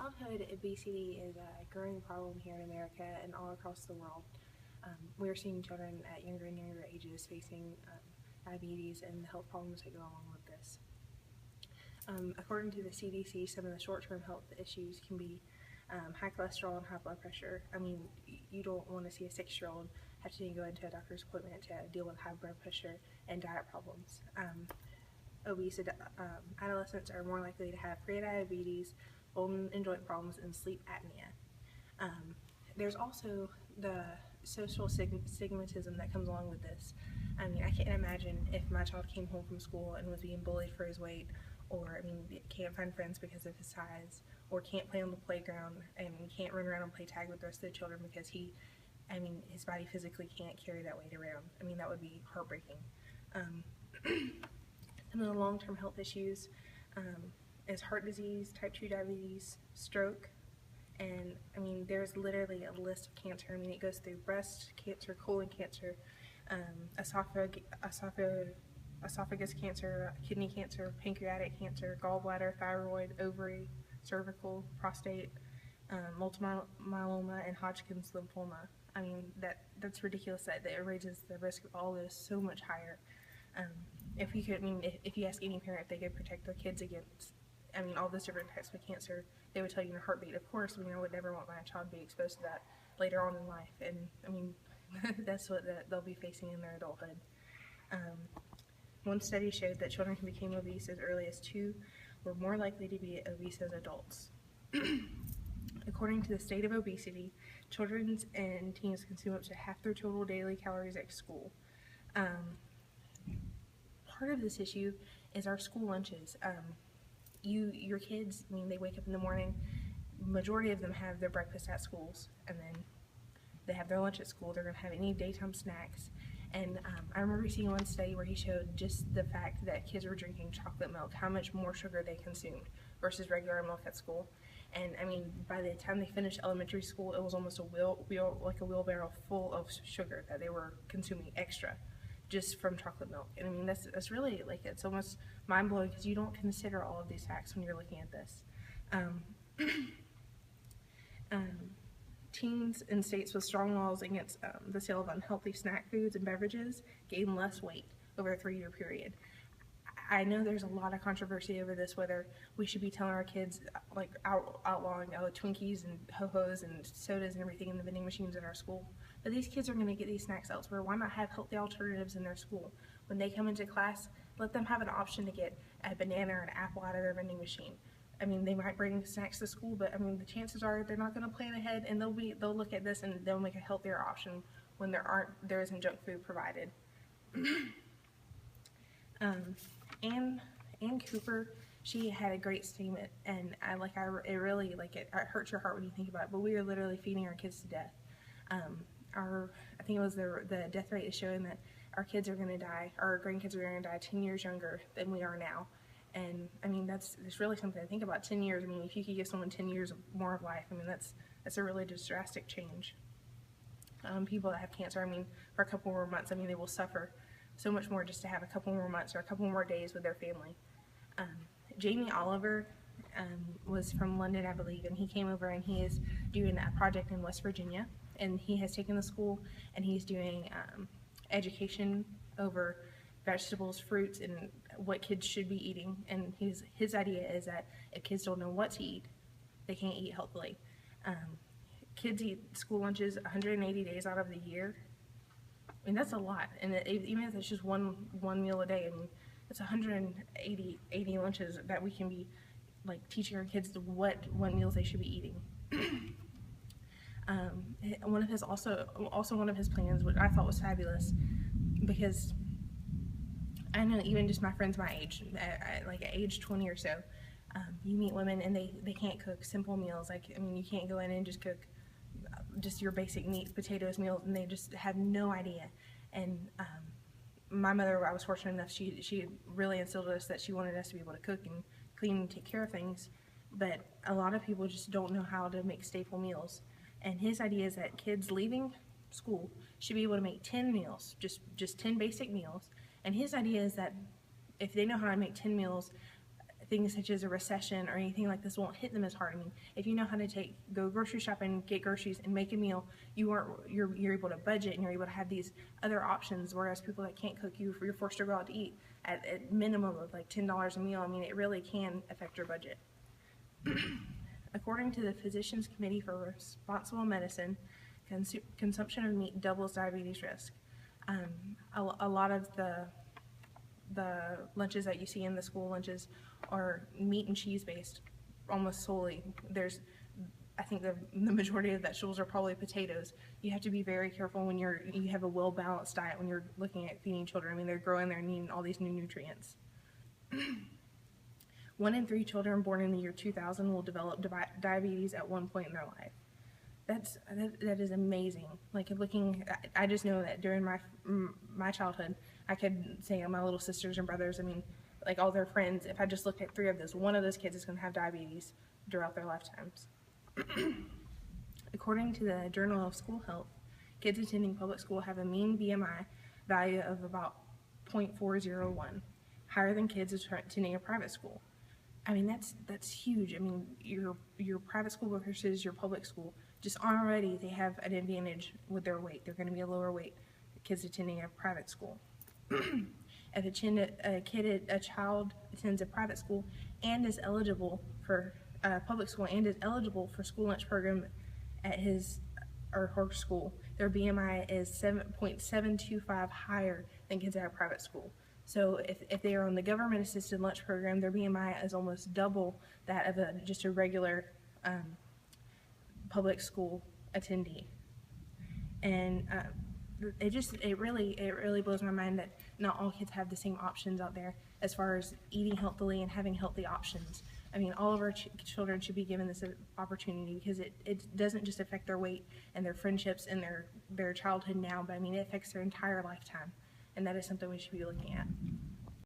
Childhood obesity is a growing problem here in America and all across the world. We're seeing children at younger and younger ages facing diabetes and the health problems that go along with this. According to the CDC, some of the short-term health issues can be high cholesterol and high blood pressure. I mean, you don't want to see a 6-year-old have to go into a doctor's appointment to deal with high blood pressure and diet problems. Obese adolescents are more likely to have prediabetes, bone and joint problems, and sleep apnea. There's also the social stigmatism that comes along with this. I mean, I can't imagine if my child came home from school and was being bullied for his weight, or, I mean, can't find friends because of his size, or can't play on the playground and can't run around and play tag with the rest of the children because his body physically can't carry that weight around. I mean, that would be heartbreaking. Some of the long-term health issues is heart disease, type 2 diabetes, stroke, and I mean, there's literally a list of cancer. I mean, it goes through breast cancer, colon cancer, esophagus cancer, kidney cancer, pancreatic cancer, gallbladder, thyroid, ovary, cervical, prostate, multiple myeloma, and Hodgkin's lymphoma. I mean, that's ridiculous that it raises the risk of all this so much higher. If you ask any parent if they could protect their kids against, I mean, all those different types of cancer, they would tell you in a heartbeat. Of course, I mean, I would never want my child to be exposed to that later on in life, and I mean, that's what they'll be facing in their adulthood. One study showed that children who became obese as early as 2 were more likely to be obese as adults. According to the state of obesity, children and teens consume up to half their total daily calories at school. Part of this issue is our school lunches. Your kids, I mean, they wake up in the morning, majority of them have their breakfast at schools, and then they have their lunch at school. They're going to have any daytime snacks. And I remember seeing one study where he showed just the fact that kids were drinking chocolate milk, how much more sugar they consumed versus regular milk at school. And I mean, by the time they finished elementary school, it was almost a wheelbarrow full of sugar that they were consuming extra just from chocolate milk. And I mean, that's really, like, it's almost mind-blowing because you don't consider all of these facts when you're looking at this. Teens in states with strong laws against the sale of unhealthy snack foods and beverages gain less weight over a 3-year period. I know there's a lot of controversy over this, whether we should be telling our kids, like, outlawing Twinkies and Ho-Hos and sodas and everything in the vending machines at our school. But these kids are going to get these snacks elsewhere. Why not have healthy alternatives in their school? When they come into class, let them have an option to get a banana or an apple out of their vending machine. I mean, they might bring snacks to school, but I mean, the chances are they're not going to plan ahead, and they'll look at this and they'll make a healthier option when there isn't junk food provided. Ann Cooper, she had a great statement, and it really it hurts your heart when you think about it. But we are literally feeding our kids to death. I think it was the death rate is showing that our kids are going to die, our grandkids are going to die 10 years younger than we are now. And I mean, that's really something to think about. 10 years. I mean, if you could give someone 10 years more of life, I mean, that's a really just drastic change. People that have cancer, I mean, for a couple more months, I mean, they will suffer so much more just to have a couple more months or a couple more days with their family. Jamie Oliver was from London, I believe, and he came over and he is doing a project in West Virginia, and he has taken the school and he's doing education over vegetables, fruits, and what kids should be eating. And his idea is that if kids don't know what to eat, they can't eat healthily. Kids eat school lunches 180 days out of the year. I mean, that's a lot, and even if it's just one meal a day, I mean, it's 180 lunches that we can be teaching our kids what meals they should be eating. One of his one of his plans, which I thought was fabulous, because I know even just my friends my age, at age 20 or so, you meet women and they can't cook simple meals. I mean, you can't go in and just cook just your basic meat, potatoes meals, and they just have no idea. And my mother, I was fortunate enough, she really instilled in us that she wanted us to be able to cook and clean and take care of things, but a lot of people just don't know how to make staple meals. And his idea is that kids leaving school should be able to make 10 meals, just 10 basic meals. And his idea is that if they know how to make 10 meals, things such as a recession or anything like this won't hit them as hard. I mean, if you know how to go grocery shopping, get groceries, and make a meal, you're able to budget and you're able to have these other options. Whereas people that can't cook, you're forced to go out to eat at minimum of like $10 a meal. I mean, it really can affect your budget. According to the Physicians Committee for Responsible Medicine, consumption of meat doubles diabetes risk. A lot of the lunches that you see in the school lunches are meat and cheese based, almost solely. I think the majority of vegetables are probably potatoes. You have to be very careful when you have a well-balanced diet when you're looking at feeding children. I mean, they're growing, they're needing all these new nutrients. 1 in 3 children born in the year 2000 will develop diabetes at one point in their life. That is amazing. Like I just know that during my childhood, I could say my little sisters and brothers, I mean, like all their friends, if I just looked at 3 of those, one of those kids is going to have diabetes throughout their lifetimes. According to the Journal of School Health, kids attending public school have a mean BMI value of about 0.401, higher than kids attending a private school. I mean, that's huge. I mean, your private school versus your public school, just already they have an advantage with their weight. They're going to be a lower weight than kids attending a private school. If a child attends a private school and is eligible for public school and is eligible for school lunch program at his or her school, their BMI is 7.725 higher than kids at a private school. So if they are on the government-assisted lunch program, their BMI is almost double that of just a regular public school attendee. And it really blows my mind that not all kids have the same options out there as far as eating healthily and having healthy options. I mean, all of our children should be given this opportunity because it doesn't just affect their weight and their friendships and their childhood now, but I mean, it affects their entire lifetime. And that is something we should be looking at.